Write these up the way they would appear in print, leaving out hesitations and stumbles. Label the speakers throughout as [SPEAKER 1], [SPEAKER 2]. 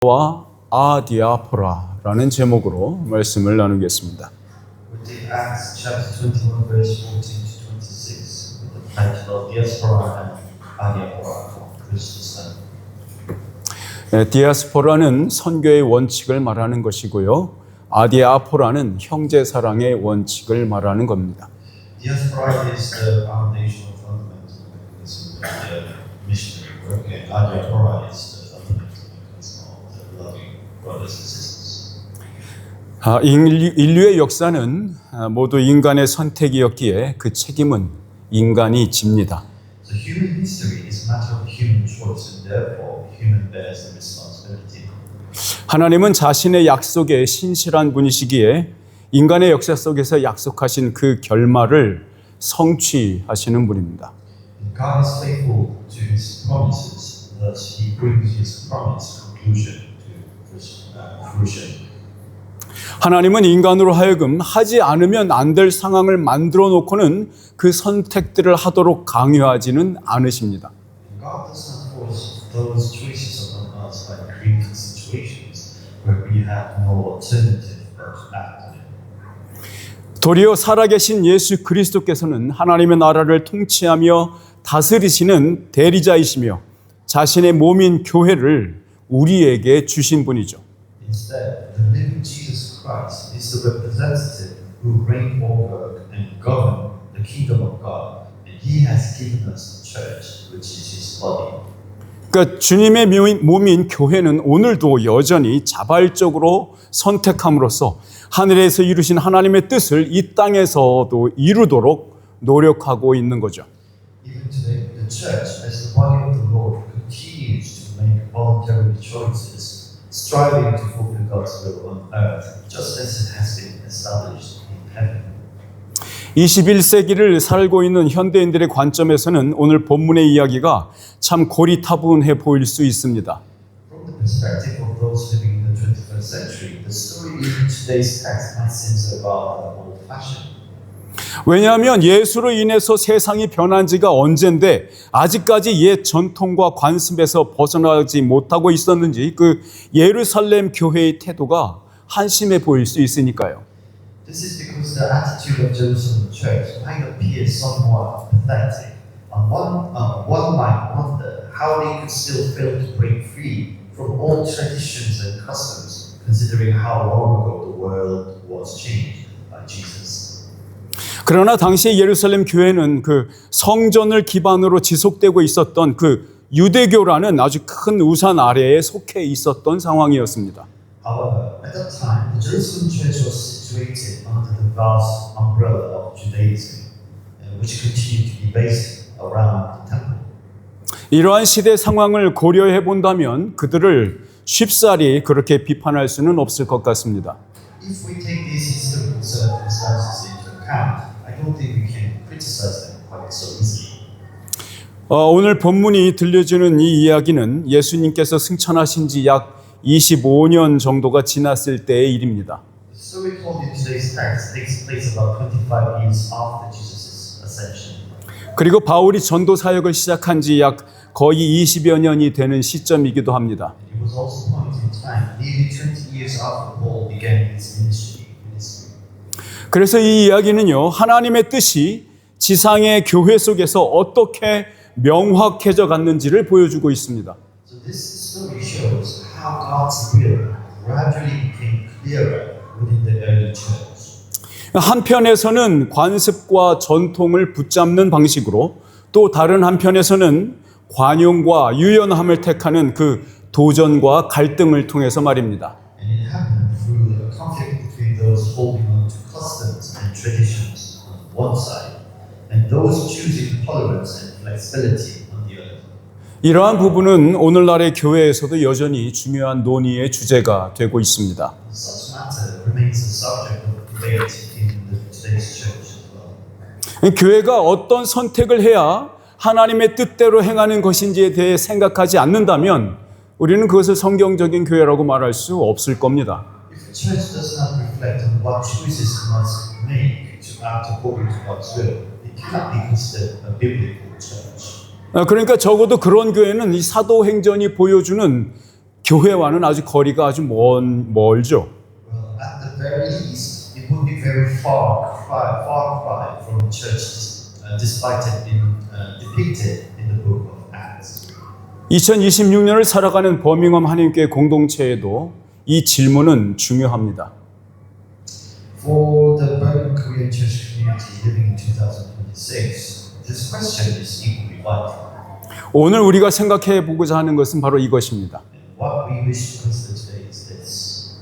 [SPEAKER 1] 와 아디아포라라는 제목으로 말씀을 나누겠습니다.
[SPEAKER 2] Acts chapter 21 verse 14 to 26 with the title of Diaspora and Adiaspora for Christian.
[SPEAKER 1] 디아스포라는 선교의 원칙을 말하는 것이고요. 아디아포라는 형제 사랑의 원칙을 말하는 겁니다.
[SPEAKER 2] Diaspora is the foundational fundamental mechanism of the missionary work, and Adiaspora is the fundamental mechanism of the loving brothers and sisters.
[SPEAKER 1] 인류의 역사는 모두 인간의 선택이었기에 그 책임은 인간이 집니다.
[SPEAKER 2] So human history is a matter of human choice, and therefore human bears the responsibility.
[SPEAKER 1] 하나님은 자신의 약속에 신실한 분이시기에 인간의 역사 속에서 약속하신 그 결말을 성취하시는 분입니다.
[SPEAKER 2] God is faithful to His promises, thus He brings His promise conclusion to fruition.
[SPEAKER 1] 하나님은 인간으로 하여금 하지 않으면 안 될 상황을 만들어 놓고는 그 선택들을 하도록 강요하지는 않으십니다.
[SPEAKER 2] God does not force those choices upon us by creating situations where we have no alternative but to act on it.
[SPEAKER 1] 도리어 살아계신 예수 그리스도께서는 하나님의 나라를 통치하며 다스리시는 대리자이시며 자신의 몸인 교회를 우리에게 주신 분이죠.
[SPEAKER 2] Instead, the living Jesus Christ is the representative who reign over and govern the kingdom of God, and He has given us the church, which is His body.
[SPEAKER 1] 그러니까 주님의 몸인 교회는 오늘도 여전히 자발적으로 선택함으로써 하늘에서 이루신 하나님의 뜻을 이 땅에서도 이루도록 노력하고 있는 거죠.
[SPEAKER 2] Even today, the church, as the body of the Lord, continues to make voluntary choices, striving to fulfill God's will on earth, just as it has been established in heaven.
[SPEAKER 1] 21세기를 살고 있는 현대인들의 관점에서는 오늘 본문의 이야기가 참 고리타분해 보일 수 있습니다.
[SPEAKER 2] From the perspective of those living in the 21st century, the story in today's text might seem so rather old-fashioned.
[SPEAKER 1] 왜냐하면 예수로 인해서 세상이 변한 지가 언젠데 아직까지 옛 전통과 관습에서 벗어나지 못하고 있었는지 그 예루살렘 교회의 태도가 한심해 보일 수 있으니까요.
[SPEAKER 2] This is because the attitude of Jerusalem church might appear somewhat pathetic. One might wonder how they could still fail to break free from old traditions and customs, considering how long ago the world was changed by Jesus.
[SPEAKER 1] 그러나 당시 예루살렘 교회는 그 성전을 기반으로 지속되고 있었던 그 유대교라는 아주 큰 우산 아래에 속해 있었던 상황이었습니다.
[SPEAKER 2] However, at that time, the Jerusalem church was situated under the vast umbrella of Judaism, which continued to be based around the temple.
[SPEAKER 1] 이러한 시대 상황을 고려해 본다면 그들을 쉽사리 그렇게 비판할 수는 없을 것 같습니다.
[SPEAKER 2] If we take these historical circumstances into account, I don't think we can criticize them quite so easily.
[SPEAKER 1] 오늘 본문이 들려주는 이 이야기는 예수님께서 승천하신 지 약 25년 정도가 지났을 때의 일입니다.
[SPEAKER 2] The story told in today's text takes place about 25 years after Jesus' ascension.
[SPEAKER 1] 그리고 바울이 전도 사역을 시작한 지 약 거의 20여 년이 되는 시점이기도 합니다.
[SPEAKER 2] It was also a point in time, nearly 20 years after Paul began his ministry.
[SPEAKER 1] 그래서 이 이야기는요, 하나님의 뜻이 지상의 교회 속에서 어떻게 명확해져 갔는지를 보여주고 있습니다.
[SPEAKER 2] So this story shows how God's will gradually became clearer within the early church.
[SPEAKER 1] 한편에서는 관습과 전통을 붙잡는 방식으로 또 다른 한편에서는 관용과 유연함을 택하는 그 도전과 갈등을 통해서 말입니다.
[SPEAKER 2] And it happened through a conflict between those holding on to customs and traditions on one side and those choosing tolerance and flexibility on the other.
[SPEAKER 1] 이러한 부분은 오늘날의 교회에서도 여전히 중요한 논의의 주제가 되고 있습니다.
[SPEAKER 2] Such matter remains the subject of debate in today's church as well.
[SPEAKER 1] 교회가 어떤 선택을 해야 하나님의 뜻대로 행하는 것인지에 대해 생각하지 않는다면 우리는 그것을 성경적인 교회라고 말할 수 없을 겁니다.
[SPEAKER 2] If the church does not reflect on what choices it must make to act according to God's will, it cannot be considered a biblical church.
[SPEAKER 1] 그러니까 적어도 그런 교회는 이 사도행전이 보여주는 교회와는 아주 거리가 아주 멀죠.
[SPEAKER 2] Well, at the very least, it would be very far cry from the church, despite it being depicted in the book of Acts.
[SPEAKER 1] 2026년을 살아가는 버밍엄 한인교회 공동체에도 이 질문은 중요합니다.
[SPEAKER 2] For the Birmingham Korean Church community living in 2026, this question is equally vital.
[SPEAKER 1] 오늘 우리가 생각해 보고자 하는 것은 바로 이것입니다.
[SPEAKER 2] What we wish to consider today is this.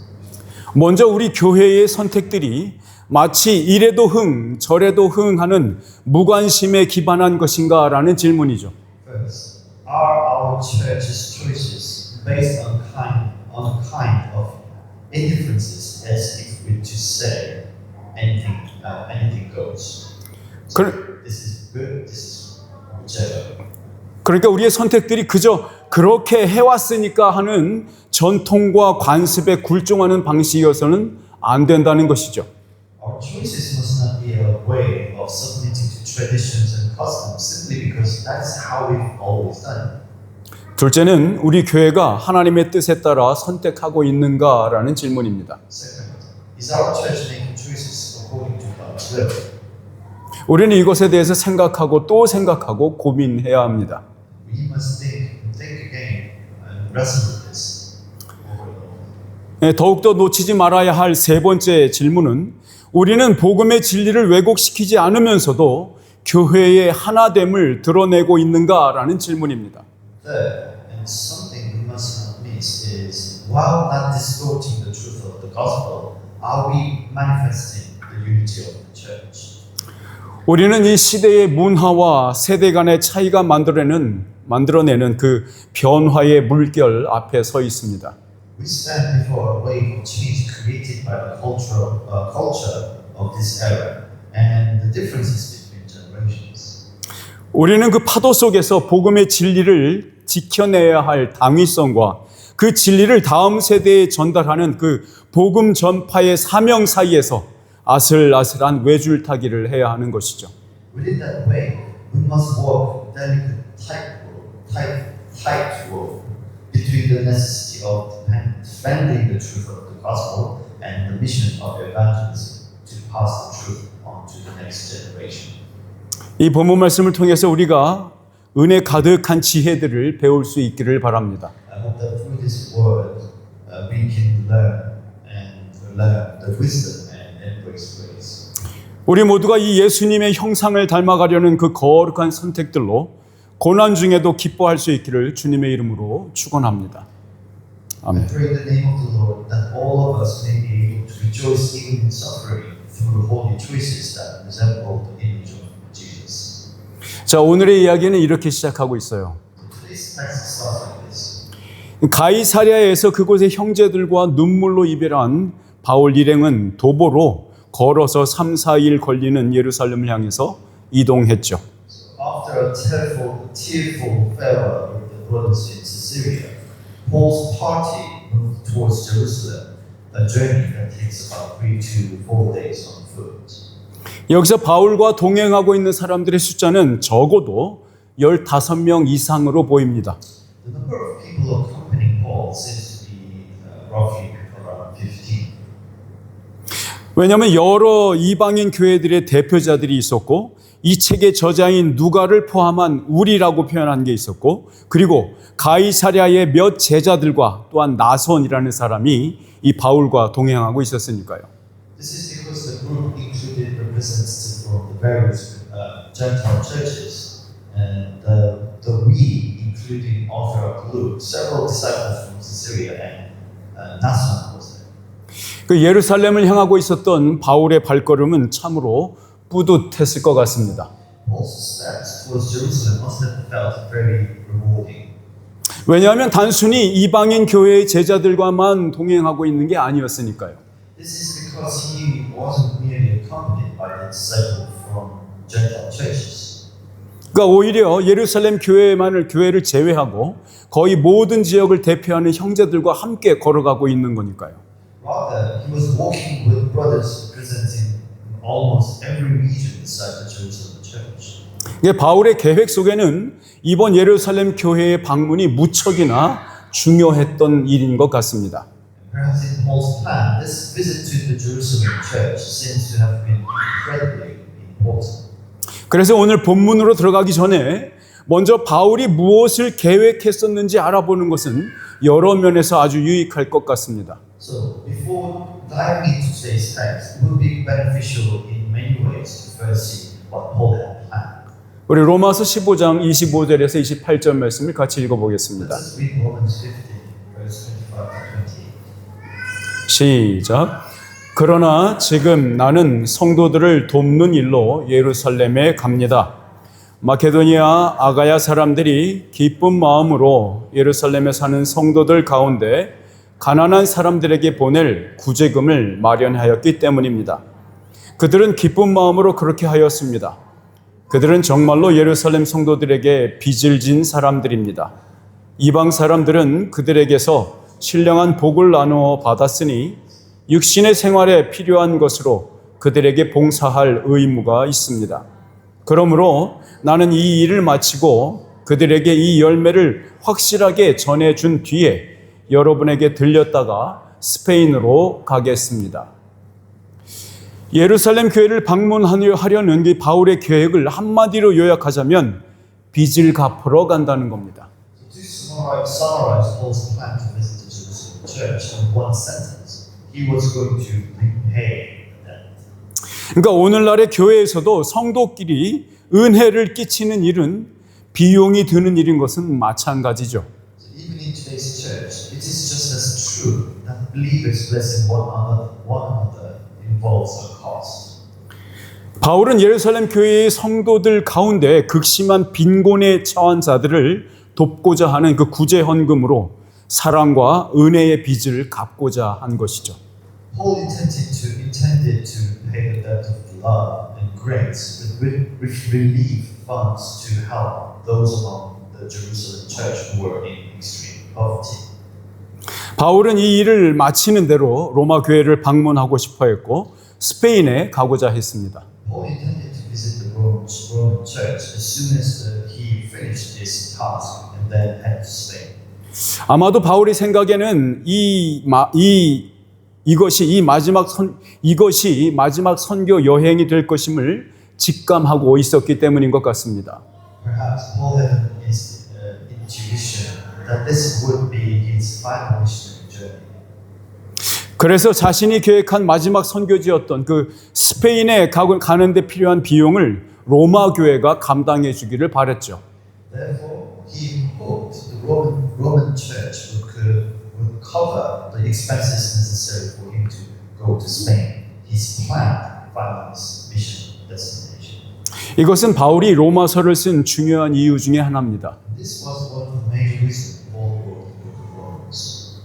[SPEAKER 1] 먼저 우리 교회의 선택들이 마치 이래도 흥, 저래도 흥 하는 무관심에 기반한 것인가라는 질문이죠.
[SPEAKER 2] First, are our church's choices based on a kind of indifferences, as if we're to say anything goes? So this is good, this is whichever.
[SPEAKER 1] 그러니까 우리의 선택들이 그저 그렇게 해왔으니까 하는 전통과 관습에 굴종하는 방식이어서는 안 된다는 것이죠.
[SPEAKER 2] Our choices must not be a way of submitting to traditions and customs simply because that's how we've always done.
[SPEAKER 1] 둘째는 우리 교회가 하나님의 뜻에 따라 선택하고 있는가라는 질문입니다.
[SPEAKER 2] Second, is our church making choices according to God's will?
[SPEAKER 1] 우리는 이것에 대해서 생각하고 또 생각하고 고민해야 합니다.
[SPEAKER 2] We must think again and wrestle with this over and over.
[SPEAKER 1] 더욱더 놓치지 말아야 할 세 번째 질문은 우리는 복음의 진리를 왜곡시키지 않으면서도 교회의 하나됨을 드러내고 있는가라는 질문입니다.
[SPEAKER 2] Third, and something we must not miss is, while not distorting the truth of the gospel, are we manifesting the unity of the church?
[SPEAKER 1] 우리는 이 시대의 문화와 세대 간의 차이가 만들어내는 그 변화의 물결 앞에 서 있습니다.
[SPEAKER 2] We stand before a wave of change created by the culture of this era and the differences between generations.
[SPEAKER 1] 우리는 그 파도 속에서 복음의 진리를 지켜내야 할 당위성과 그 진리를 다음 세대에 전달하는 그 복음 전파의 사명 사이에서 아슬아슬한 외줄타기를 해야 하는 것이죠.
[SPEAKER 2] Within that wave, we must walk delicate tightrope between the necessity of defending the truth of the gospel and the mission of evangelism to pass the truth on to the next generation.
[SPEAKER 1] 이 본문 말씀을 통해서 우리가 은혜 가득한 지혜들을 배울 수 있기를 바랍니다.
[SPEAKER 2] I hope that through this word we can learn the wisdom and embrace grace.
[SPEAKER 1] 우리 모두가 이 예수님의 형상을 닮아가려는 그 거룩한 선택들로 고난 중에도 기뻐할 수 있기를 주님의 이름으로 축원합니다.
[SPEAKER 2] I
[SPEAKER 1] 아멘.
[SPEAKER 2] pray in the name of the Lord that all of us may be able to rejoice even in suffering through holy choices that resemble the image of Jesus.
[SPEAKER 1] 자, 오늘의 이야기는 이렇게 시작하고 있어요.
[SPEAKER 2] Today's text starts like this.
[SPEAKER 1] 가이사랴에서 그곳의 형제들과 눈물로 이별한 바울 일행은 도보로 걸어서 3, 4일 걸리는 예루살렘을 향해서 이동했죠.
[SPEAKER 2] After a tearful farewell with the brothers in Caesarea, Paul's party moved towards Jerusalem, a journey that takes about 3 to 4 days on foot.
[SPEAKER 1] 여기서 바울과 동행하고 있는 사람들의 숫자는 적어도 15명 이상으로 보입니다.
[SPEAKER 2] The number of people accompanying Paul seems to be roughly around 15.
[SPEAKER 1] 왜냐하면 여러 이방인 교회들의 대표자들이 있었고 이 책의 저자인 누가를 포함한 우리라고 표현한 게 있었고 그리고 가이사랴의 몇 제자들과 또한 나손이라는 사람이 이 바울과 동행하고 있었으니까요.
[SPEAKER 2] This is because the group included representatives from the various Gentile churches, and the we, including author of Luke, several disciples from Caesarea, and Nason was there.
[SPEAKER 1] 그 예루살렘을 향하고 있었던 바울의 발걸음은 참으로 뿌듯했을 것 같습니다.
[SPEAKER 2] Paul's steps towards Jerusalem must have felt very rewarding.
[SPEAKER 1] 왜냐하면 단순히 이방인 교회의 제자들과만 동행하고 있는 게 아니었으니까요.
[SPEAKER 2] This is because he wasn't merely accompanied by the disciples from Gentile churches.
[SPEAKER 1] 그러니까 오히려 예루살렘 교회를 제외하고 거의 모든 지역을 대표하는 형제들과 함께 걸어가고 있는 거니까요.
[SPEAKER 2] Rather, he was walking with brothers representing almost every region inside the Jerusalem church.
[SPEAKER 1] 바울의 계획 속에는 이번 예루살렘 교회의 방문이 무척이나 중요했던 일인 것 같습니다.
[SPEAKER 2] Perhaps in Paul's plan, this visit to the Jerusalem church seems to have been incredibly important.
[SPEAKER 1] 그래서 오늘 본문으로 들어가기 전에 먼저 바울이 무엇을 계획했었는지 알아보는 것은 여러 면에서 아주 유익할 것 같습니다.
[SPEAKER 2] So, before diving into today's text, it would be beneficial in many ways to first see what Paul had planned.
[SPEAKER 1] 우리 로마서 15장 25절에서 28절 말씀을 같이 읽어보겠습니다.
[SPEAKER 2] Let's read Romans 15, verse 25 to 28.
[SPEAKER 1] 시작. 그러나 지금 나는 성도들을 돕는 일로 예루살렘에 갑니다. 마케도니아 아가야 사람들이 기쁜 마음으로 예루살렘에 사는 성도들 가운데 가난한 사람들에게 보낼 구제금을 마련하였기 때문입니다. 그들은 기쁜 마음으로 그렇게 하였습니다. 그들은 정말로 예루살렘 성도들에게 빚을 진 사람들입니다. 이방 사람들은 그들에게서 신령한 복을 나누어 받았으니 육신의 생활에 필요한 것으로 그들에게 봉사할 의무가 있습니다. 그러므로 나는 이 일을 마치고 그들에게 이 열매를 확실하게 전해준 뒤에 여러분에게 들렸다가 스페인으로 가겠습니다. 예루살렘 교회를 방문하려는 이 바울의 계획을 한마디로 요약하자면 빚을 갚으러 간다는 겁니다.
[SPEAKER 2] To summarize Paul's plan to visit the Jerusalem church in one sentence, he was going to repay debt.
[SPEAKER 1] 그러니까 오늘날의 교회에서도 성도끼리 은혜를 끼치는 일은 비용이 드는 일인 것은 마찬가지죠.
[SPEAKER 2] So even in today's church, it is just as true that believers blessing one another involves a cost.
[SPEAKER 1] 바울은 예루살렘 교회의 성도들 가운데 극심한 빈곤에 처한 자들을 돕고자 하는 그 구제 헌금으로 사랑과 은혜의 빚을 갚고자 한 것이죠.
[SPEAKER 2] Paul intended to pay the debt of love and grace with relief funds to help those among the Jerusalem church who were in extreme poverty.
[SPEAKER 1] 바울은 이 일을 마치는 대로 로마 교회를 방문하고 싶어 했고 스페인에 가고자 했습니다.
[SPEAKER 2] Paul intended to visit the Roman church as soon as he finished his task and then head to Spain.
[SPEAKER 1] 아마도 바울의 생각에는 이것이 마지막 선교 여행이 될 것임을 직감하고 있었기 때문인 것 같습니다.
[SPEAKER 2] Perhaps Paul had his intuition that this would be his final missionary journey.
[SPEAKER 1] 그래서 자신이 계획한 마지막 선교지였던 그 스페인에 가는 데 필요한 비용을 로마 교회가 감당해 주기를 바랬죠.
[SPEAKER 2] Therefore, he hoped the Roman church would cover the expenses necessary for him to go to Spain, his planned final mission destination.
[SPEAKER 1] 이것은 바울이 로마서를 쓴 중요한 이유 중에 하나입니다.
[SPEAKER 2] This was one of the major reasons Paul wrote the book of Romans.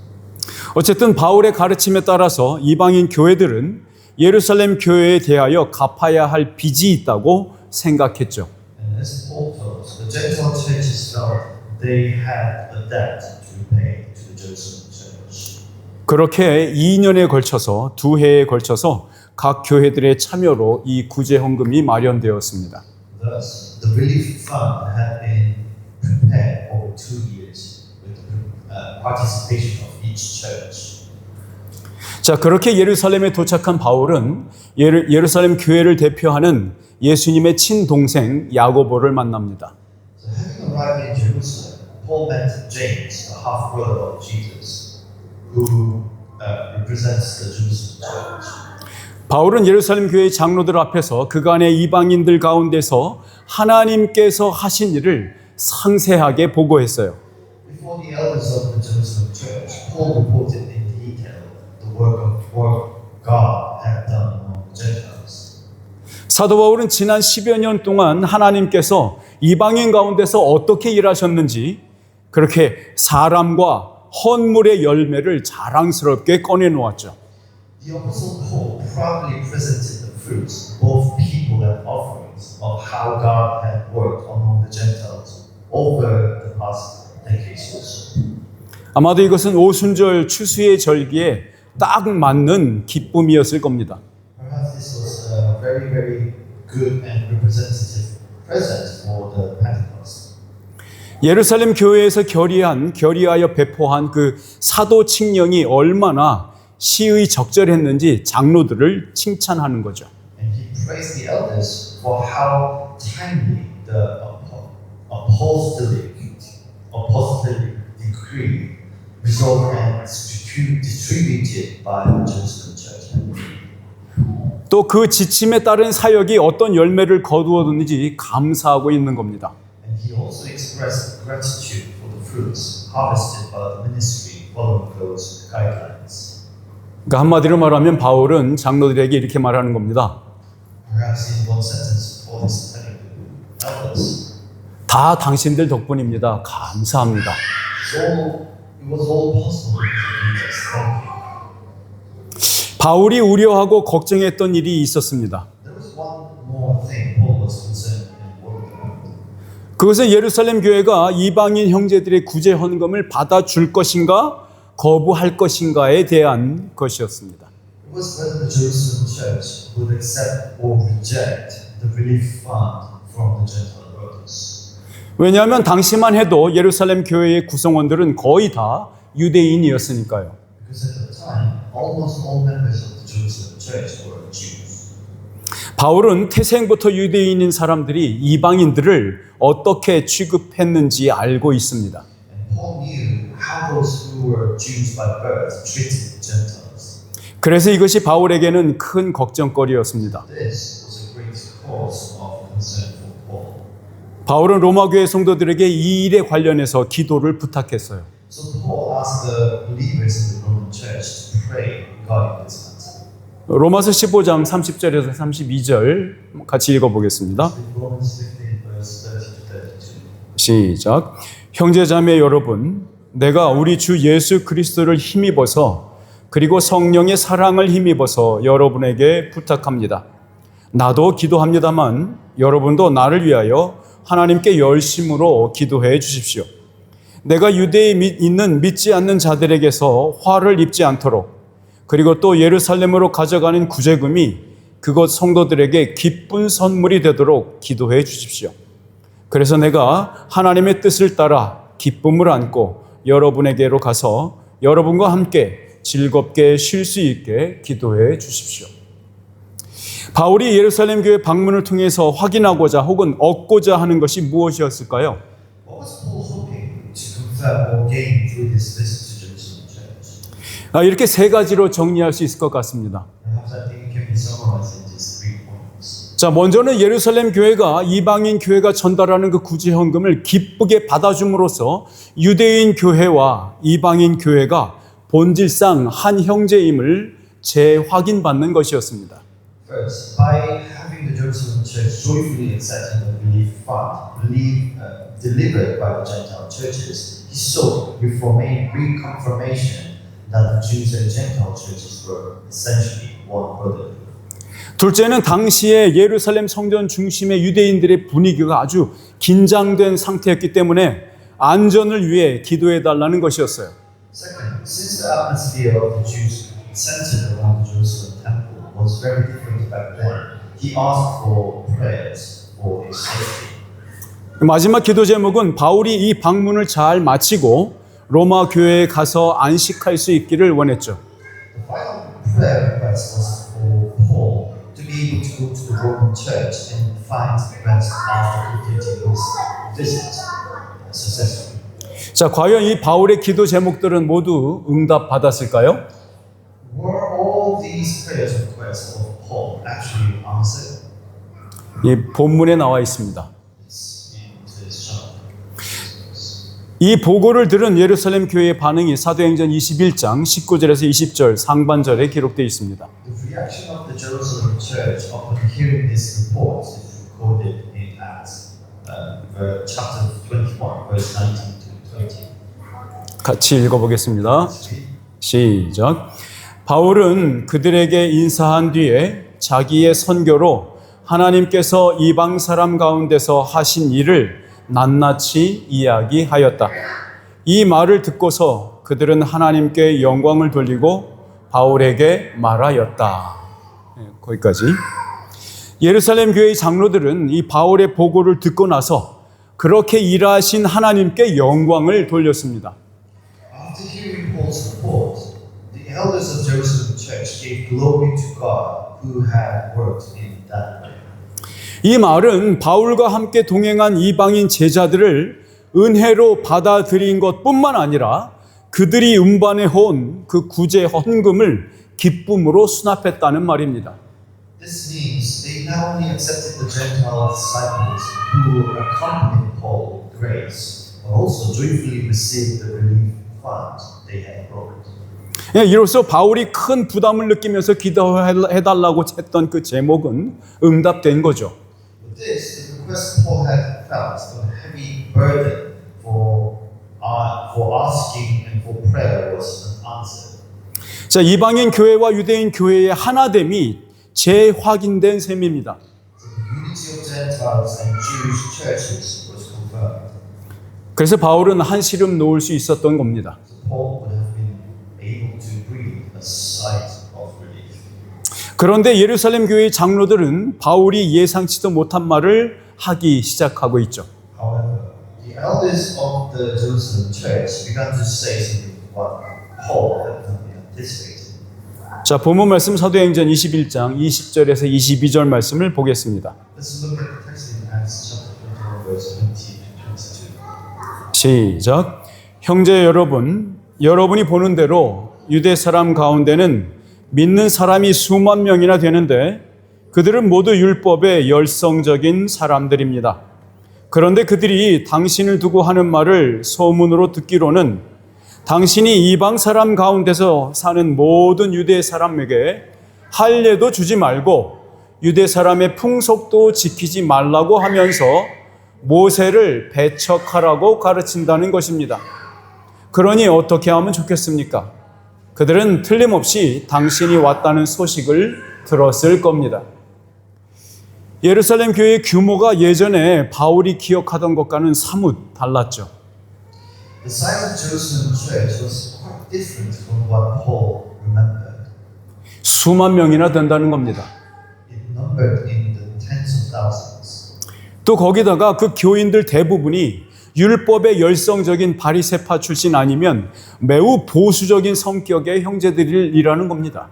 [SPEAKER 1] 어쨌든 바울의 가르침에 따라서 이방인 교회들은 예루살렘 교회에 대하여 갚아야 할 빚이 있다고 생각했죠.
[SPEAKER 2] And as Paul told us, the Gentile churches felt they had a debt to pay to the Jerusalem church.
[SPEAKER 1] 그렇게 2년에 걸쳐서 2해에 걸쳐서 각 교회들의 참여로 이 구제 헌금이 마련되었습니다.
[SPEAKER 2] Thus, the relief fund had been prepared over 2 years with the participation of each church.
[SPEAKER 1] 자, 그렇게 예루살렘에 도착한 바울은 예루살렘 교회를 대표하는 예수님의 친동생 야고보를 만납니다.
[SPEAKER 2] So having arrived in Jerusalem, Paul met James, the half-brother of Jesus, who represents the Jerusalem church.
[SPEAKER 1] 바울은 예루살렘 교회의 장로들 앞에서 그간의 이방인들 가운데서 하나님께서 하신 일을 상세하게 보고했어요.
[SPEAKER 2] Before the elders of the Jerusalem church, Paul reported in detail the work God had done among the Gentiles.
[SPEAKER 1] 사도 바울은 지난 10여 년 동안 하나님께서 이방인 가운데서 어떻게 일하셨는지 그렇게 사람과 헌물의 열매를 자랑스럽게 꺼내놓았죠.
[SPEAKER 2] The Apostle Paul proudly presented the fruits, both people and offerings, of how God had worked among the Gentiles over the past decades or so.
[SPEAKER 1] 아마도 이것은 오순절 추수의 절기에 딱 맞는 기쁨이었을 겁니다.
[SPEAKER 2] Perhaps this was a very, very good and representative present for the Pentecost.
[SPEAKER 1] 예루살렘 교회에서 결의하여 배포한 그 사도 칙령이 얼마나 시의 적절했는지 장로들을 칭찬하는 거죠.
[SPEAKER 2] And he praised the elders for how timely the apostolic decree resolved and distributed by the Jerusalem church.
[SPEAKER 1] 또 그 지침에 따른 사역이 어떤 열매를 거두었는지 감사하고 있는 겁니다.
[SPEAKER 2] And he also expressed gratitude for the fruits harvested by the ministry following those guidelines.
[SPEAKER 1] 그러니까 한마디로 말하면 바울은 장로들에게 이렇게 말하는 겁니다.
[SPEAKER 2] Perhaps in one sentence, Paul is telling the elders,
[SPEAKER 1] 다 당신들 덕분입니다. 감사합니다.
[SPEAKER 2] it was all possible because of you guys. Thank you.
[SPEAKER 1] 바울이 우려하고 걱정했던 일이 있었습니다.
[SPEAKER 2] There was one more thing Paul was concerned and worried about.
[SPEAKER 1] 그것은 예루살렘 교회가 이방인 형제들의 구제 헌금을 받아줄 것인가 거부할 것인가에 대한 것이었습니다.
[SPEAKER 2] It was whether the Jerusalem church would accept or reject the relief fund from the Gentile brothers.
[SPEAKER 1] 왜냐하면 당시만 해도 예루살렘 교회의 구성원들은 거의 다 유대인이었으니까요.
[SPEAKER 2] Because at the time, almost all members of the Jerusalem church were Jews.
[SPEAKER 1] 바울은 태생부터 유대인인 사람들이 이방인들을 어떻게 취급했는지 알고 있습니다.
[SPEAKER 2] And Paul knew how those who were Jews by birth treated Gentiles.
[SPEAKER 1] 그래서 이것이 바울에게는 큰 걱정거리였습니다.
[SPEAKER 2] This was a great cause of concern for Paul.
[SPEAKER 1] 바울은 로마 교회 성도들에게 이 일에 관련해서 기도를 부탁했어요.
[SPEAKER 2] So Paul asked the believers in the Roman church to pray regarding this matter.
[SPEAKER 1] 로마서 15장 30절에서 32절 같이 읽어보겠습니다.
[SPEAKER 2] Romans 15 verse 30 to 32.
[SPEAKER 1] 시작. 형제자매 여러분, 내가 우리 주 예수 그리스도를 힘입어서 그리고 성령의 사랑을 힘입어서 여러분에게 부탁합니다. 나도 기도합니다만 여러분도 나를 위하여 하나님께 열심으로 기도해 주십시오. 내가 유대에 있는 믿지 않는 자들에게서 화를 입지 않도록 그리고 또 예루살렘으로 가져가는 구제금이 그곳 성도들에게 기쁜 선물이 되도록 기도해 주십시오. 그래서 내가 하나님의 뜻을 따라 기쁨을 안고 여러분에게로 가서 여러분과 함께 즐겁게 쉴 수 있게 기도해 주십시오. 바울이 예루살렘 교회 방문을 통해서 확인하고자 혹은 얻고자 하는 것이 무엇이었을까요?
[SPEAKER 2] What was Paul hoping to confirm or gain through his visit to Jerusalem church?
[SPEAKER 1] 이렇게 세 가지로 정리할 수 있을 것 같습니다.
[SPEAKER 2] Perhaps I think it can be summarized into these 3 points.
[SPEAKER 1] 자, 먼저는 예루살렘 교회가 이방인 교회가 전달하는 그 구제 헌금을 기쁘게 받아줌으로써 유대인 교회와 이방인 교회가 본질상 한 형제임을 재확인받는 것이었습니다.
[SPEAKER 2] First, by having the Jerusalem church joyfully accepting the relief fund delivered by the Gentile churches, he sought reconfirmation that the Jews and Gentile churches were essentially one brotherhood.
[SPEAKER 1] 둘째는 당시에 예루살렘 성전 중심의 유대인들의 분위기가 아주 긴장된 상태였기 때문에 안전을 위해 기도해 달라는 것이었어요.
[SPEAKER 2] Second, since the atmosphere of the Jews centered around the Jerusalem temple was very different back then, he asked for prayers for its safety.
[SPEAKER 1] 마지막 기도 제목은 바울이 이 방문을 잘 마치고 로마 교회에 가서 안식할 수 있기를 원했죠.
[SPEAKER 2] The final prayer request was for Paul to be able to go to the Roman church and find rest after completing his visit successfully.
[SPEAKER 1] 자, 과연 이 바울의 기도 제목들은 모두 응답받았을까요?
[SPEAKER 2] Were all these prayers requests of Paul actually answered?
[SPEAKER 1] 이 본문에 나와 있습니다.
[SPEAKER 2] It's in this chapter.
[SPEAKER 1] 이 보고를 들은 예루살렘 교회의 반응이 사도행전 21장 19절에서 20절 상반절에 기록되어 있습니다.
[SPEAKER 2] The reaction of the Jerusalem church upon hearing this report is recorded in Acts chapter 21, verse 19 to 20.
[SPEAKER 1] 같이 읽어보겠습니다. 시작. 바울은 그들에게 인사한 뒤에 자기의 선교로 하나님께서 이방 사람 가운데서 하신 일을 낱낱이 이야기하였다. 이 말을 듣고서 그들은 하나님께 영광을 돌리고 바울에게 말하였다. 거기까지. 예루살렘 교회의 장로들은 이 바울의 보고를 듣고 나서 그렇게 일하신 하나님께 영광을 돌렸습니다.
[SPEAKER 2] After hearing Paul's report, the elders of Jerusalem church gave glory to God who had worked in that way.
[SPEAKER 1] 이 말은 바울과 함께 동행한 이방인 제자들을 은혜로 받아들인 것뿐만 아니라 그들이 운반해온 그 구제 헌금을 기쁨으로 수납했다는 말입니다.
[SPEAKER 2] This means they not only accepted the Gentile disciples who accompanied Paul with grace, but also joyfully received the relief funds they had brought.
[SPEAKER 1] 이로써 바울이 큰 부담을 느끼면서 기도해달라고 했던 그 제목은 응답된 거죠.
[SPEAKER 2] With this, the request Paul had felt a heavy burden for asking and for prayer was answered.
[SPEAKER 1] 자, 이방인 교회와 유대인 교회의 하나됨이 재확인된 셈입니다.
[SPEAKER 2] So the unity of Gentiles and Jewish churches was confirmed.
[SPEAKER 1] 그래서 바울은 한시름 놓을 수 있었던 겁니다.
[SPEAKER 2] So Paul would have been able to breathe a sigh of relief.
[SPEAKER 1] 그런데 예루살렘 교회의 장로들은 바울이 예상치도 못한 말을 하기 시작하고 있죠.
[SPEAKER 2] However, the elders of the Jerusalem church began to say something what Paul had not anticipated.
[SPEAKER 1] 자, 본문 말씀 사도행전 21장 20절에서 22절 말씀을 보겠습니다.
[SPEAKER 2] Let's look at the text in Acts chapter 21, verse 20 to 22.
[SPEAKER 1] 시작. 형제 여러분, 여러분이 보는 대로 유대 사람 가운데는 믿는 사람이 수만 명이나 되는데 그들은 모두 율법의 열성적인 사람들입니다. 그런데 그들이 당신을 두고 하는 말을 소문으로 듣기로는 당신이 이방 사람 가운데서 사는 모든 유대 사람에게 할례도 주지 말고 유대 사람의 풍속도 지키지 말라고 하면서 모세를 배척하라고 가르친다는 것입니다. 그러니 어떻게 하면 좋겠습니까? 그들은 틀림없이 당신이 왔다는 소식을 들었을 겁니다. 예루살렘 교회의 규모가 예전에 바울이 기억하던 것과는 사뭇 달랐죠.
[SPEAKER 2] The size of Jerusalem church was quite different from what Paul remembered.
[SPEAKER 1] 수만 명이나 된다는 겁니다.
[SPEAKER 2] It numbered in the tens of thousands.
[SPEAKER 1] 또 거기다가 그 교인들 대부분이 율법의 열성적인 바리새파 출신 아니면 매우 보수적인 성격의 형제들이라는 겁니다.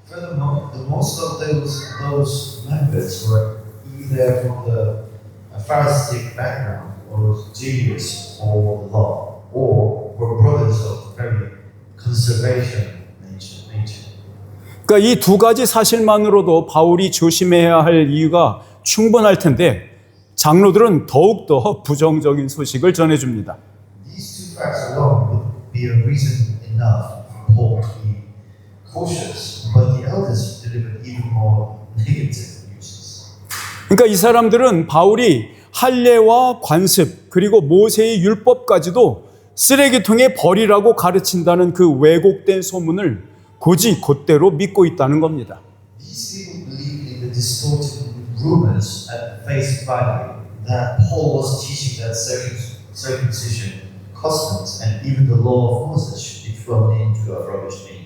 [SPEAKER 2] Furthermore, the most of those members were either from the Pharisaic background or zealous for the law, or were brothers of very conservation nature.
[SPEAKER 1] 그러니까 이 두 가지 사실만으로도 바울이 조심해야 할 이유가 충분할 텐데 장로들은 더욱더 부정적인 소식을 전해줍니다.
[SPEAKER 2] These two facts alone would be a reason enough for Paul to be cautious, but the elders delivered even more negative news.
[SPEAKER 1] 그러니까 이 사람들은 바울이 할례와 관습 그리고 모세의 율법까지도 쓰레기통에 버리라고 가르친다는 그 왜곡된 소문을 고지 곧대로 믿고 있다는 겁니다.
[SPEAKER 2] These people believed in the distorted rumors at face value that Paul was teaching that circumcision, customs, and even the law of Moses should be thrown into a rubbish bin.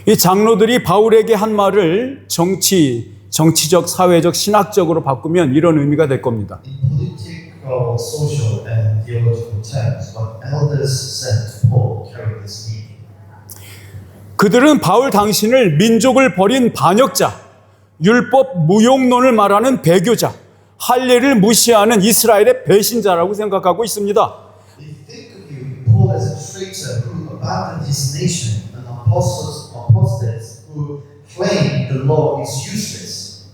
[SPEAKER 1] 이 장로들이 바울에게 한 말을 정치적, 사회적, 신학적으로 바꾸면 이런 의미가 될 겁니다.
[SPEAKER 2] In political, social, and theological terms, what elders said to Paul carried this meaning.
[SPEAKER 1] 그들은 바울 당신을 민족을 버린 반역자, 율법 무용론을 말하는 배교자, 할례를 무시하는 이스라엘의 배신자라고 생각하고 있습니다.
[SPEAKER 2] They think of you, Paul, as a traitor who abandoned his nation, and apostates who claim the law is useless.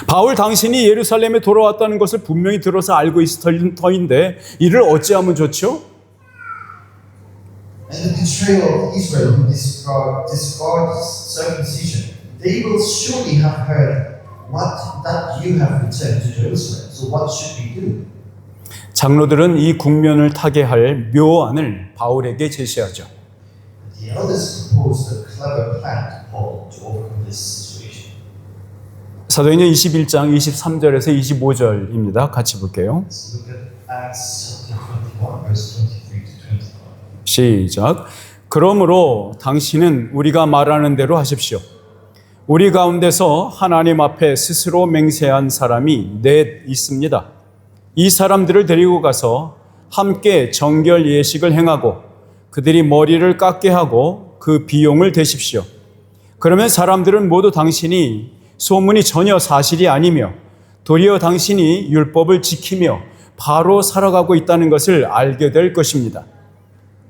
[SPEAKER 1] 바울 당신이 예루살렘에 돌아왔다는 것을 분명히 들어서 알고 있을 터인데 이를 어찌하면 좋죠?
[SPEAKER 2] And the betrayal of Israel who discards circumcision, they will surely have heard that you have returned to Jerusalem. So what should we do?
[SPEAKER 1] 장로들은 이 국면을 타게 할 묘안을 바울에게 제시하죠.
[SPEAKER 2] The elders proposed a clever plan to Paul to overcome this situation.
[SPEAKER 1] 사도행전 21장 23절에서 25절입니다. 같이 볼게요.
[SPEAKER 2] Let's look at Acts chapter 21, verse 23 to 25.
[SPEAKER 1] 시작. 그러므로 당신은 우리가 말하는 대로 하십시오. 우리 가운데서 하나님 앞에 스스로 맹세한 사람이 넷 있습니다. 이 사람들을 데리고 가서 함께 정결 예식을 행하고 그들이 머리를 깎게 하고 그 비용을 대십시오. 그러면 사람들은 모두 당신이 소문이 전혀 사실이 아니며 도리어 당신이 율법을 지키며 바로 살아가고 있다는 것을 알게 될 것입니다.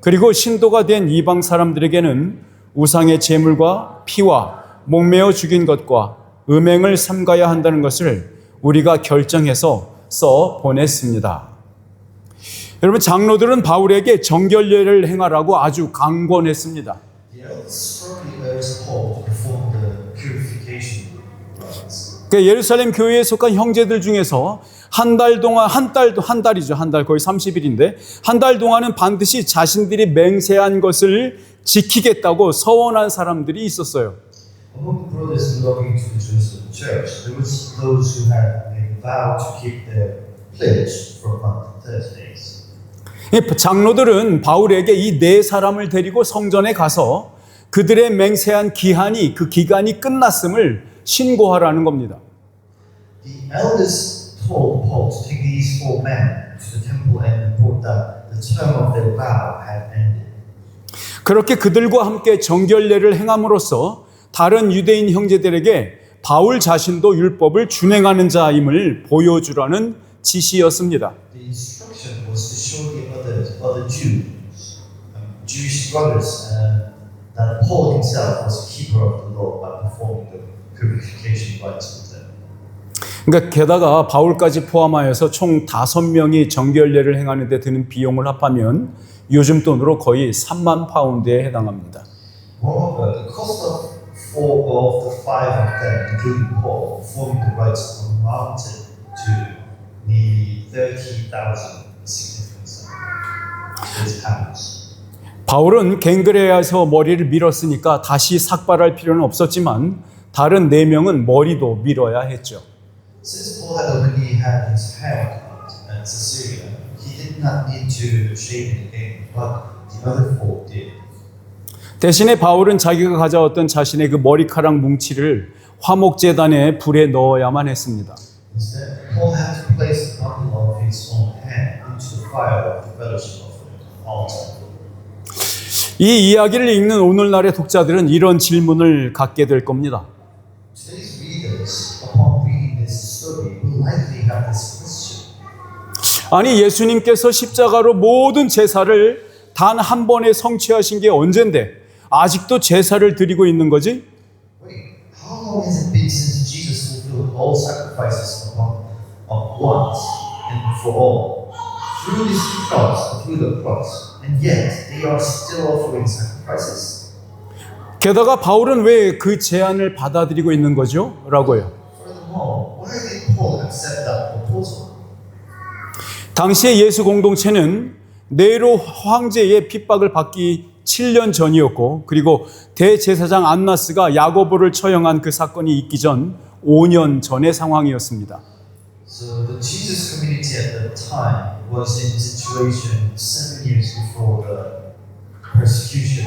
[SPEAKER 1] 그리고 신도가 된 이방 사람들에게는 우상의 제물과 피와 목매어 죽인 것과 음행을 삼가야 한다는 것을 우리가 결정해서 써 보냈습니다. 여러분, 장로들은 바울에게 정결례를 행하라고 아주 강권했습니다.
[SPEAKER 2] The elders strongly urged Paul to perform the purification rites.
[SPEAKER 1] 그 예루살렘 교회에 속한 형제들 중에서 한 달 동안, 한 달이죠. 한 달 거의 30일인데 한 달 동안은 반드시 자신들이 맹세한 것을 지키겠다고 서원한 사람들이 있었어요.
[SPEAKER 2] Among the brothers belonging to the Jerusalem church, there was those who had made a vow to keep their pledge for on Thursdays.
[SPEAKER 1] 장로들은 바울에게 이 네 사람을 데리고 성전에 가서 그들의 맹세한 기한이 그 기간이 끝났음을 신고하라는 겁니다.
[SPEAKER 2] The elders told Paul to take these four men to the temple and report that the term of their vow had ended.
[SPEAKER 1] 그렇게 그들과 함께 정결례를 행함으로써 다른 유대인 형제들에게 바울 자신도 율법을 준행하는 자임을 보여주라는 지시였습니다.
[SPEAKER 2] The instruction was to show the other Jewish brothers, that Paul himself was a keeper of the law by performing the purification rites with them.
[SPEAKER 1] 그러니까 게다가 바울까지 포함하여서 총 5명이 정결례를 행하는 데 드는 비용을 합하면 요즘 돈으로 거의 3만 파운드에 해당합니다.
[SPEAKER 2] Moreover, the cost of the five of them, including Paul, performing the rites amounted to nearly 30,000 pounds.
[SPEAKER 1] 바울은 갱그레아에서 머리를 밀었으니까 다시 삭발할 필요는 없었지만 다른 4명은 머리도 밀어야 했죠.
[SPEAKER 2] Since Paul had already had his hair cut at Caesarea, he did not need to shave it again, but the other four did.
[SPEAKER 1] 대신에 바울은 자기가 가져왔던 자신의 그 머리카락 뭉치를 화목제단에 불에 넣어야만 했습니다.
[SPEAKER 2] Instead, Paul had to place the bundle of his own hair into the fire of the fellowship altar.
[SPEAKER 1] 이 이야기를 읽는 오늘날의 독자들은 이런 질문을 갖게 될 겁니다.
[SPEAKER 2] Today's readers, upon reading this story, will likely have this question.
[SPEAKER 1] 아니, 예수님께서 십자가로 모든 제사를 단 한 번에 성취하신 게 언젠데 아직도 제사를 드리고 있는 거지?
[SPEAKER 2] Wait, how long has it been since Jesus fulfilled all sacrifices once and for all? Through the cross, and yet they are still offering sacrifices?
[SPEAKER 1] 게다가 바울은 왜 그 제안을 받아들이고 있는 거죠? 라고요.
[SPEAKER 2] Furthermore, why did Paul accept that proposal?
[SPEAKER 1] 당시의 예수 공동체는 네로 황제의 핍박을 받기 7년 전이었고, 그리고 대제사장 안나스가 야고보를 처형한 그 사건이 있기 전 5년 전의 상황이었습니다.
[SPEAKER 2] So the Jesus community at that time was in a situation 7 years before the persecution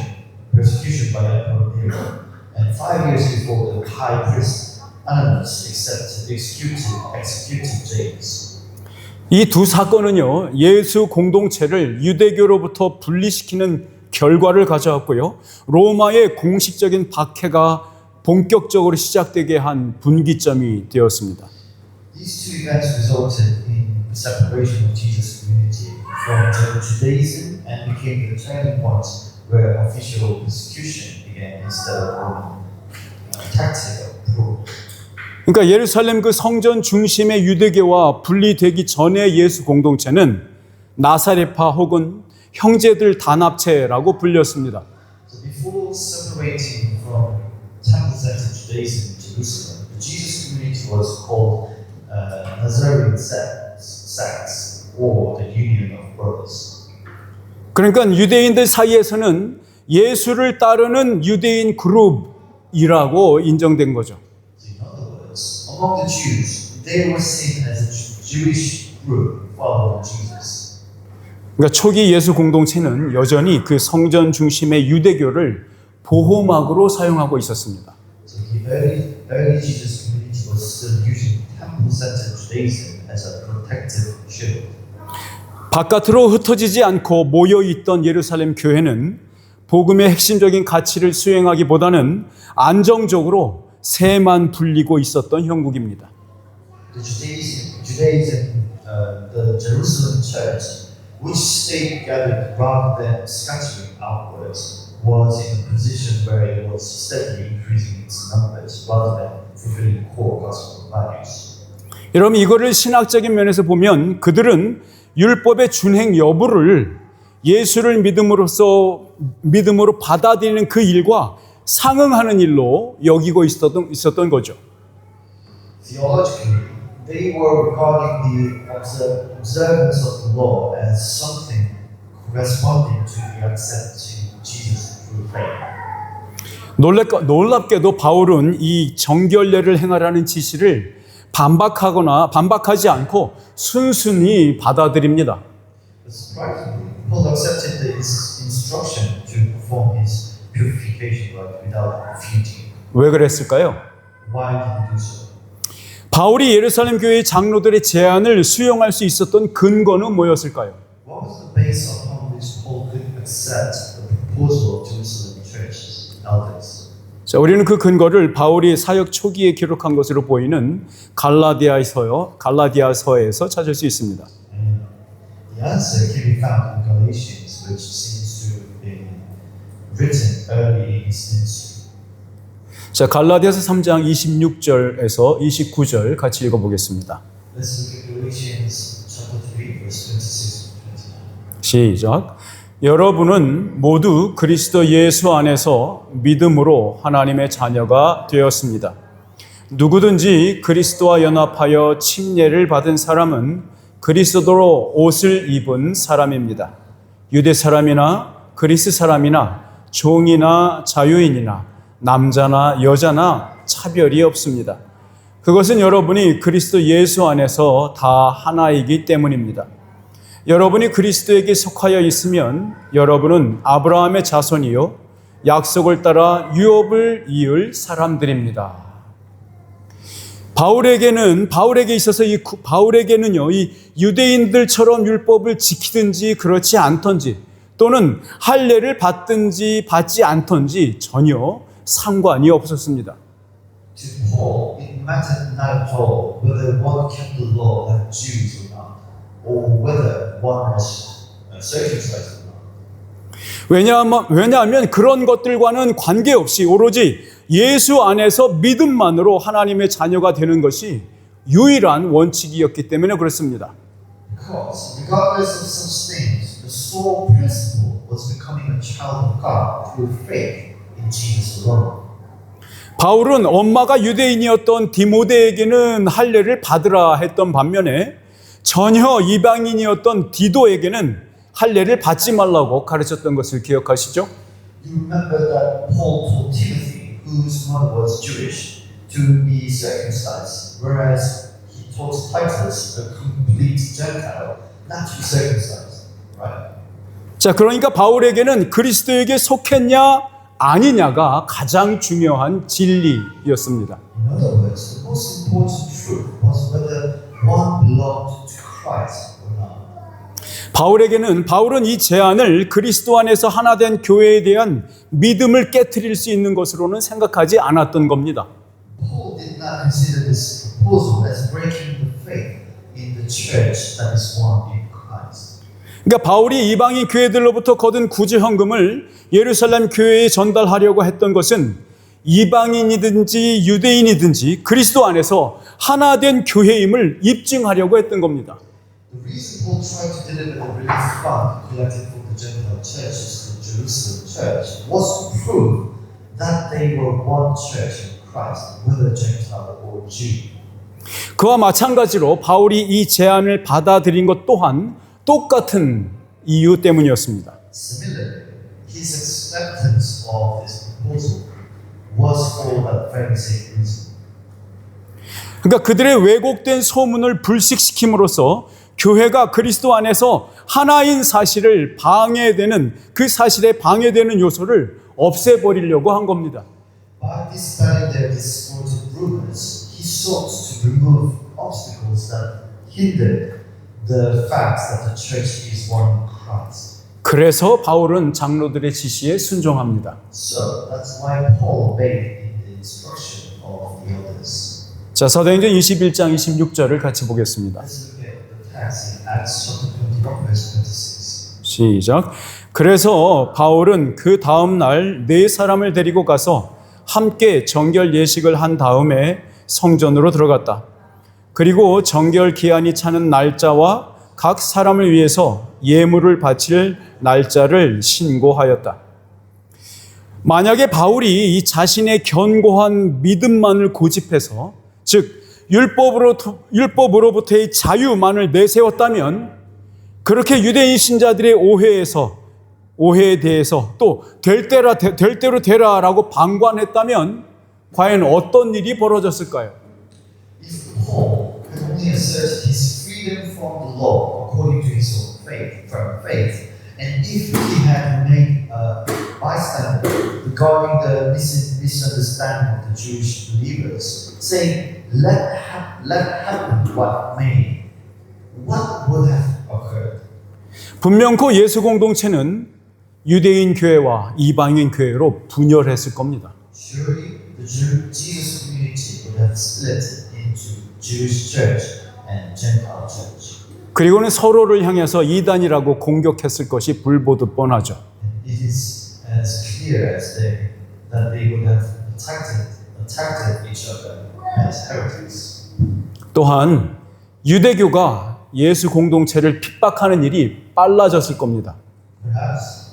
[SPEAKER 2] by Emperor Nero, and 5 years before the high priest Ananus executed James.
[SPEAKER 1] 이 두 사건은요, 예수 공동체를 유대교로부터 분리시키는 결과를 가져왔고요, 로마의 공식적인 박해가 본격적으로 시작되게 한 분기점이 되었습니다.
[SPEAKER 2] These two events resulted in the separation of Jesus' community from Judaism and became the turning points where official persecution began instead of Roman tactical rule.
[SPEAKER 1] 그러니까 예루살렘 그 성전 중심의 유대교와 분리되기 전의 예수 공동체는 나사렛파 혹은 형제들 단합체라고 불렸습니다.
[SPEAKER 2] So before separating from temple-centered Judaism in Jerusalem, the Jesus community was called Nazarene sects or the Union of Brothers.
[SPEAKER 1] 그러니까 유대인들 사이에서는 예수를 따르는 유대인 그룹이라고 인정된 거죠.
[SPEAKER 2] In other words, among the Jews, they were seen as a Jewish group following Jesus.
[SPEAKER 1] 그러니까 초기 예수 공동체는 여전히 그 성전 중심의 유대교를 보호막으로 사용하고 있었습니다.
[SPEAKER 2] So the early Jesus community was still using temple-centered Judaism as a protective children.
[SPEAKER 1] 바깥으로 흩어지지 않고 모여있던 예루살렘 교회는 복음의 핵심적인 가치를 수행하기보다는 안정적으로 새만 불리고 있었던 형국입니다.
[SPEAKER 2] The Jerusalem church, which stayed gathered rather than scattering outwards, was in a position where it was steadily increasing its numbers rather than fulfilling core gospel values.
[SPEAKER 1] 여러분, 이거를 신학적인 면에서 보면 그들은 율법의 준행 여부를 예수를 믿음으로 받아들이는 그 일과 상응하는 일로 여기고 있었던 거죠.
[SPEAKER 2] Theologically, they were regarding the observance of the law as something corresponding to the accepting Jesus through faith.
[SPEAKER 1] 놀랍게도 바울은 이 정결례를 행하라는 지시를 반박하지 않고 순순히 받아들입니다.
[SPEAKER 2] Surprisingly, Paul accepted the instruction to perform his purification rite without refuting.
[SPEAKER 1] 왜 그랬을까요?
[SPEAKER 2] Why did he do so?
[SPEAKER 1] 바울이 예루살렘 교회의 장로들의 제안을 수용할 수 있었던 근거는 뭐였을까요?
[SPEAKER 2] What was the base upon which Paul could accept the proposal of Jerusalem church's elders?
[SPEAKER 1] 자, 우리는 그 근거를 바울이 사역 초기에 기록한 것으로 보이는 갈라디아서에서 찾을 수 있습니다.
[SPEAKER 2] The answer can be found in Galatians, which seems to have been written early in his ministry.
[SPEAKER 1] 자, 갈라디아서 3장 26절에서 29절 같이 읽어보겠습니다.
[SPEAKER 2] Let's look at Galatians chapter 3, verse 26 and 29.
[SPEAKER 1] 시작. 여러분은 모두 그리스도 예수 안에서 믿음으로 하나님의 자녀가 되었습니다. 누구든지 그리스도와 연합하여 침례를 받은 사람은 그리스도로 옷을 입은 사람입니다. 유대 사람이나 그리스 사람이나 종이나 자유인이나 남자나 여자나 차별이 없습니다. 그것은 여러분이 그리스도 예수 안에서 다 하나이기 때문입니다. 여러분이 그리스도에게 속하여 있으면 여러분은 아브라함의 자손이요 약속을 따라 유업을 이을 사람들입니다. 바울에게 있어서 바울에게는요, 이 유대인들처럼 율법을 지키든지 그렇지 않던지 또는 할례를 받든지 받지 않던지 전혀 상관이 없었습니다.
[SPEAKER 2] To Paul, it mattered not at all whether one kept the law like Jews or not, or whether one was circumcised or not.
[SPEAKER 1] 왜냐하면 그런 것들과는 관계없이 오로지 예수 안에서 믿음만으로 하나님의 자녀가 되는 것이 유일한 원칙이었기 때문에 그렇습니다.
[SPEAKER 2] Because, regardless of such things, the sole principle was becoming a child of God through faith in Jesus alone.
[SPEAKER 1] 바울은 엄마가 유대인이었던 디모데에게는 할례를 받으라 했던 반면에 전혀 이방인이었던 디도에게는 할례를 받지 말라고 가르쳤던 것을 기억하시죠?
[SPEAKER 2] You remember that Paul told Timothy, whose mother was Jewish, to be circumcised, whereas he taught Titus, a complete Gentile, not to be circumcised. Right?
[SPEAKER 1] 자, 그러니까 바울에게는 그리스도에게 속했냐 아니냐가 가장 중요한 진리였습니다.
[SPEAKER 2] In other words, the most important truth was whether one belonged to Christ or not.
[SPEAKER 1] 바울은 이 제안을 그리스도 안에서 하나 된 교회에 대한 믿음을 깨트릴 수 있는 것으로는 생각하지 않았던 겁니다.
[SPEAKER 2] Paul did not consider this proposal as breaking the faith in the church that is one in Christ.
[SPEAKER 1] 그러니까 바울이 이방인 교회들로부터 거둔 구제 헌금을 예루살렘 교회에 전달하려고 했던 것은 이방인이든지 유대인이든지 그리스도 안에서 하나 된 교회임을 입증하려고 했던 겁니다.
[SPEAKER 2] The reason Paul tried to deliver the relief fund collected from the Gentile churches to Jerusalem church was to prove that they were one church in Christ, whether Gentile or Jew.
[SPEAKER 1] 그와 마찬가지로 바울이 이 제안을 받아들인 것 또한 똑같은 이유 때문이었습니다.
[SPEAKER 2] Similarly, his acceptance of this proposal was for that very same reason.
[SPEAKER 1] 그러니까 그들의 왜곡된 소문을 불식시킴으로써 교회가 그리스도 안에서 하나인 사실을 그 사실에 방해되는 요소를 없애버리려고 한 겁니다.
[SPEAKER 2] By dispelling their distorted rumors, he sought to remove obstacles that hindered the fact that the church is one in Christ.
[SPEAKER 1] 그래서 바울은 장로들의 지시에 순종합니다.
[SPEAKER 2] So that's why Paul obeyed in the instruction of the elders.
[SPEAKER 1] 자, 사도행전 21장 26절을 같이 보겠습니다.
[SPEAKER 2] Let's look at the text in Acts chapter 21, verse 26.
[SPEAKER 1] 시작. 그래서 바울은 그 다음 날 네 사람을 데리고 가서 함께 정결 예식을 한 다음에 성전으로 들어갔다. 그리고 정결 기한이 차는 날짜와 각 사람을 위해서 예물을 바칠 날짜를 신고하였다. 만약에 바울이 이 자신의 견고한 믿음만을 고집해서, 즉 율법으로부터의 자유만을 내세웠다면, 그렇게 유대인 신자들의 오해에 대해서 또 될 대로 되라라고 방관했다면 과연 어떤 일이 벌어졌을까요?
[SPEAKER 2] If Paul had only asserted his freedom from the law according to his own faith, and if he had made a bystander regarding the misunderstanding of the Jewish believers, saying, let happen what may, what would have occurred?
[SPEAKER 1] 분명코 예수 공동체는 유대인 교회와 이방인 교회로 분열했을 겁니다.
[SPEAKER 2] Surely the Jesus community would have split into Jewish church and Gentile church.
[SPEAKER 1] 그리고는 서로를 향해서 이단이라고 공격했을 것이 불보듯 뻔하죠.
[SPEAKER 2] And it is as clear as day that they would have attacked each other as heretics.
[SPEAKER 1] 또한 유대교가 예수 공동체를 핍박하는 일이 빨라졌을 겁니다.
[SPEAKER 2] Perhaps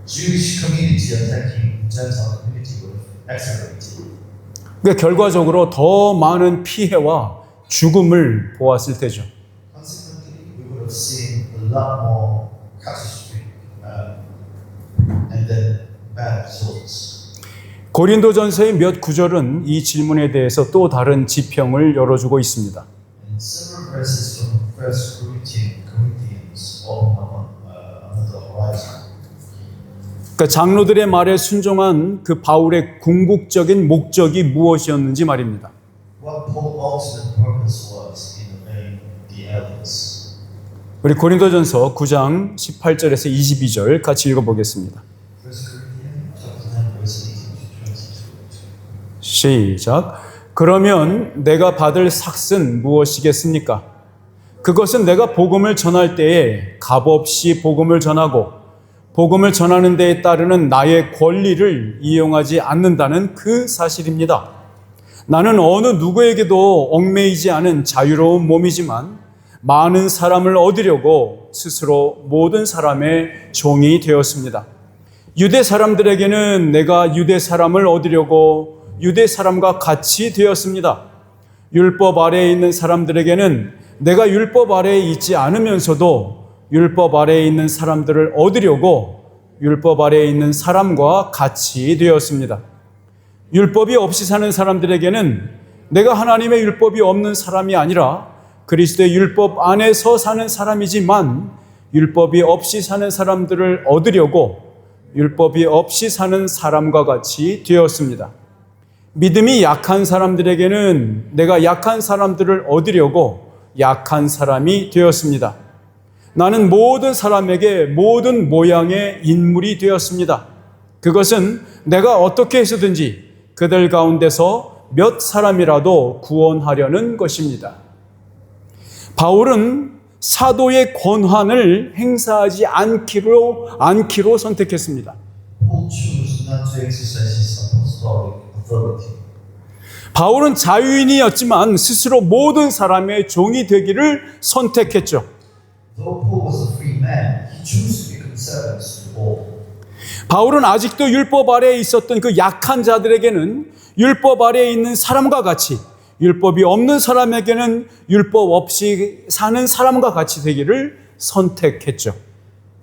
[SPEAKER 2] Jewish community attacking Gentile community would have accelerated.
[SPEAKER 1] 그러니까 결과적으로 더 많은 피해와 죽음을 보았을 테죠.
[SPEAKER 2] Consequently, we would have seen a lot more catastrophic and then bad results.
[SPEAKER 1] 고린도전서의 몇 구절은 이 질문에 대해서 또 다른 지평을 열어주고 있습니다.
[SPEAKER 2] And several verses from 1 Corinthians open up another horizon.
[SPEAKER 1] 그러니까 장로들의 말에 순종한 그 바울의 궁극적인 목적이 무엇이었는지 말입니다.
[SPEAKER 2] What Paul's ultimate purpose was in obeying the elders.
[SPEAKER 1] 우리 고린도전서 9장 18절에서 22절 같이 읽어보겠습니다.
[SPEAKER 2] 1 Corinthians chapter 9 verse 18 to 22.
[SPEAKER 1] 시작. 그러면 내가 받을 삭은 무엇이겠습니까? 그것은 내가 복음을 전할 때에 값없이 복음을 전하고 복음을 전하는 데에 따르는 나의 권리를 이용하지 않는다는 그 사실입니다. 나는 어느 누구에게도 얽매이지 않은 자유로운 몸이지만 많은 사람을 얻으려고 스스로 모든 사람의 종이 되었습니다. 유대 사람들에게는 내가 유대 사람을 얻으려고 유대 사람과 같이 되었습니다. 율법 아래에 있는 사람들에게는 내가 율법 아래에 있지 않으면서도 율법 아래에 있는 사람들을 얻으려고 율법 아래에 있는 사람과 같이 되었습니다. 율법이 없이 사는 사람들에게는 내가 하나님의 율법이 없는 사람이 아니라 그리스도의 율법 안에서 사는 사람이지만 율법이 없이 사는 사람들을 얻으려고 율법이 없이 사는 사람과 같이 되었습니다. 믿음이 약한 사람들에게는 내가 약한 사람들을 얻으려고 약한 사람이 되었습니다. 나는 모든 사람에게 모든 모양의 인물이 되었습니다. 그것은 내가 어떻게 해서든지 그들 가운데서 몇 사람이라도 구원하려는 것입니다. 바울은 사도의 권한을 행사하지 않기로 선택했습니다.
[SPEAKER 2] Paul chose not to exercise his apostolic authority.
[SPEAKER 1] 바울은 자유인이었지만 스스로 모든 사람의 종이 되기를 선택했죠.
[SPEAKER 2] Though Paul was a free man, he chose to become servants to all.
[SPEAKER 1] 바울은 아직도 율법 아래에 있었던 그 약한 자들에게는 율법 아래에 있는 사람과 같이, 율법이 없는 사람에게는 율법 없이 사는 사람과 같이 되기를 선택했죠.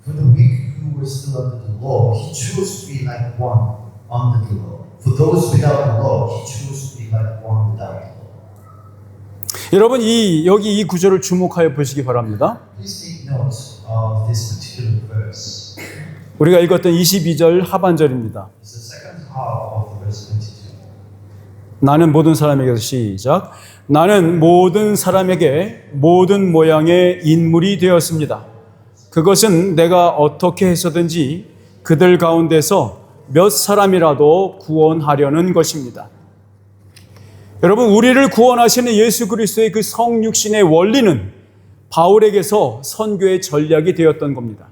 [SPEAKER 2] For the weak who were still under the law, he chose to be like one under the law. For those without the law, he chose to be like one without the law.
[SPEAKER 1] 여러분 여기 이 구절을 주목하여 보시기 바랍니다.
[SPEAKER 2] Please take note of this particular verse.
[SPEAKER 1] 우리가 읽었던 22절 하반절입니다.
[SPEAKER 2] It's the second half of the verse 22.
[SPEAKER 1] 나는 모든 사람에게서 시작. 나는 모든 사람에게 모든 모양의 인물이 되었습니다. 그것은 내가 어떻게 해서든지 그들 가운데서 몇 사람이라도 구원하려는 것입니다. 여러분, 우리를 구원하시는 예수 그리스도의 그 성육신의 원리는 바울에게서 선교의 전략이 되었던 겁니다.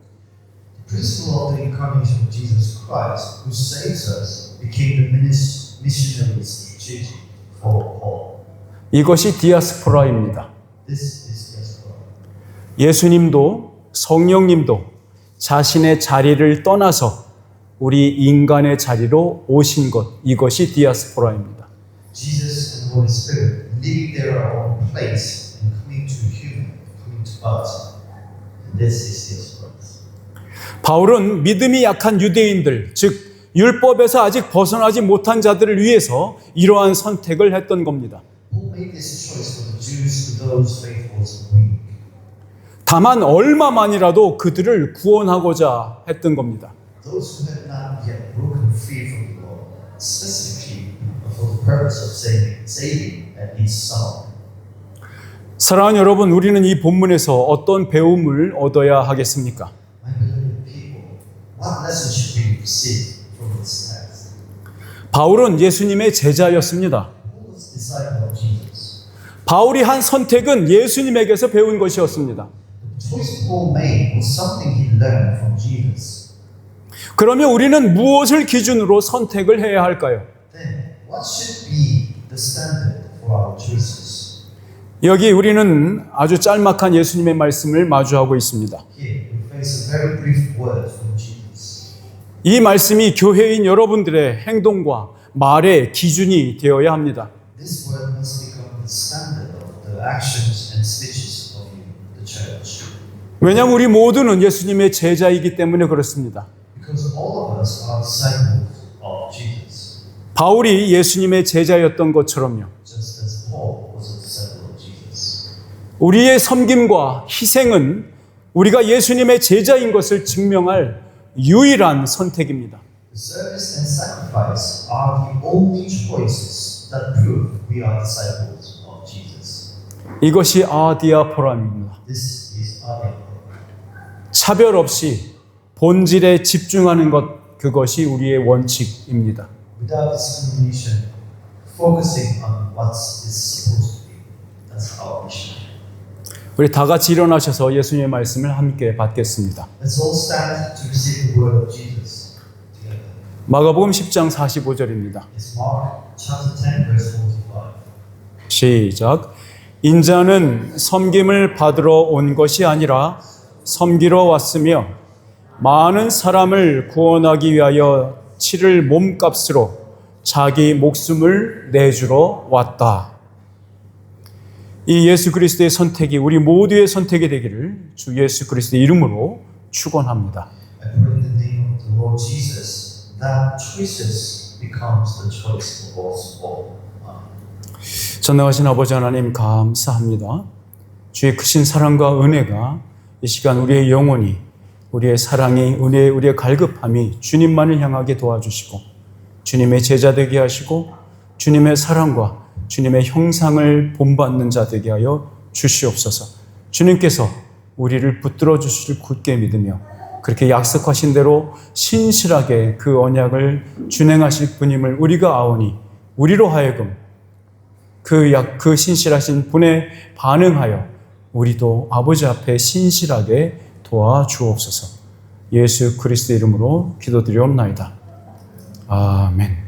[SPEAKER 2] The principle of the incarnation of Jesus Christ, who saves us, became the missionary's strategy for Paul.
[SPEAKER 1] 이것이 디아스포라입니다.
[SPEAKER 2] This is diaspora.
[SPEAKER 1] 예수님도 성령님도 자신의 자리를 떠나서 우리 인간의 자리로 오신 것, 이것이 디아스포라입니다.
[SPEAKER 2] Jesus and the Holy Spirit leaving their own place and coming to us. And this is diaspora.
[SPEAKER 1] 바울은 믿음이 약한 유대인들, 즉 율법에서 아직 벗어나지 못한 자들을 위해서 이러한 선택을 했던 겁니다.
[SPEAKER 2] Paul made this choice for the Jews, for those faithful and weak.
[SPEAKER 1] 다만 얼마만이라도 그들을 구원하고자 했던 겁니다.
[SPEAKER 2] Those who had not yet broken free from the law, specifically for the purpose of saving at least some.
[SPEAKER 1] 사랑하는 여러분, 우리는 이 본문에서 어떤 배움을 얻어야 하겠습니까?
[SPEAKER 2] My beloved people, what lesson should we receive from this text?
[SPEAKER 1] 바울은 예수님의 제자였습니다.
[SPEAKER 2] Paul was a disciple of Jesus.
[SPEAKER 1] 바울이 한 선택은 예수님에게서 배운 것이었습니다.
[SPEAKER 2] The choice Paul made was something he learned from Jesus.
[SPEAKER 1] 그러면 우리는 무엇을 기준으로 선택을 해야 할까요?
[SPEAKER 2] Then, what should be the standard for our choices?
[SPEAKER 1] 여기 우리는 아주 짤막한 예수님의 말씀을 마주하고 있습니다.
[SPEAKER 2] Here, we face a very brief word from Jesus.
[SPEAKER 1] 이 말씀이 교회인 여러분들의 행동과 말의 기준이 되어야 합니다.
[SPEAKER 2] This word must become the standard of the actions and speeches of you, the church.
[SPEAKER 1] 왜냐하면 우리 모두는 예수님의 제자이기 때문에 그렇습니다.
[SPEAKER 2] Because all of us are disciples of Jesus.
[SPEAKER 1] 바울이 예수님의 제자였던 것처럼요.
[SPEAKER 2] Just as Paul was a disciple of Jesus.
[SPEAKER 1] 우리의 섬김과 희생은 우리가 예수님의 제자인 것을 증명할 유일한 선택입니다.
[SPEAKER 2] The service and sacrifice are the only choices that prove we are disciples of Jesus.
[SPEAKER 1] 이것이 아디아포라입니다.
[SPEAKER 2] This is our
[SPEAKER 1] 차별 없이 본질에 집중하는 것, 그것이 우리의 원칙입니다.
[SPEAKER 2] without discrimination, focusing on what is supposed to be. That's our mission.
[SPEAKER 1] 우리 다 같이 일어나셔서 예수님의 말씀을 함께 받겠습니다.
[SPEAKER 2] Let's all stand to receive the word of Jesus together.
[SPEAKER 1] 마가복음 10장 45절입니다.
[SPEAKER 2] It's Mark chapter 10, verse 45.
[SPEAKER 1] 시작. 인자는 섬김을 받으러 온 것이 아니라 섬기러 왔으며 많은 사람을 구원하기 위하여 치를 몸값으로 자기 목숨을 내주러 왔다. 이 예수 그리스도의 선택이 우리 모두의 선택이 되기를 주 예수 그리스도의 이름으로 축원합니다.
[SPEAKER 2] I pray in the name of the Lord Jesus that choices becomes the choice of us all. Amen.
[SPEAKER 1] 전능하신 아버지 하나님 감사합니다. 주의 크신 사랑과 은혜가 이 시간 우리의 영혼이, 우리의 사랑이, 우리의 갈급함이 주님만을 향하게 도와주시고 주님의 제자 되게 하시고 주님의 사랑과 주님의 형상을 본받는 자 되게 하여 주시옵소서. 주님께서 우리를 붙들어 주실 굳게 믿으며 그렇게 약속하신 대로 신실하게 그 언약을 준행하실 분임을 우리가 아오니 우리로 하여금 그 신실하신 분에 반응하여 우리도 아버지 앞에 신실하게 도와주옵소서. 예수 그리스도 이름으로 기도드리옵나이다. 아멘.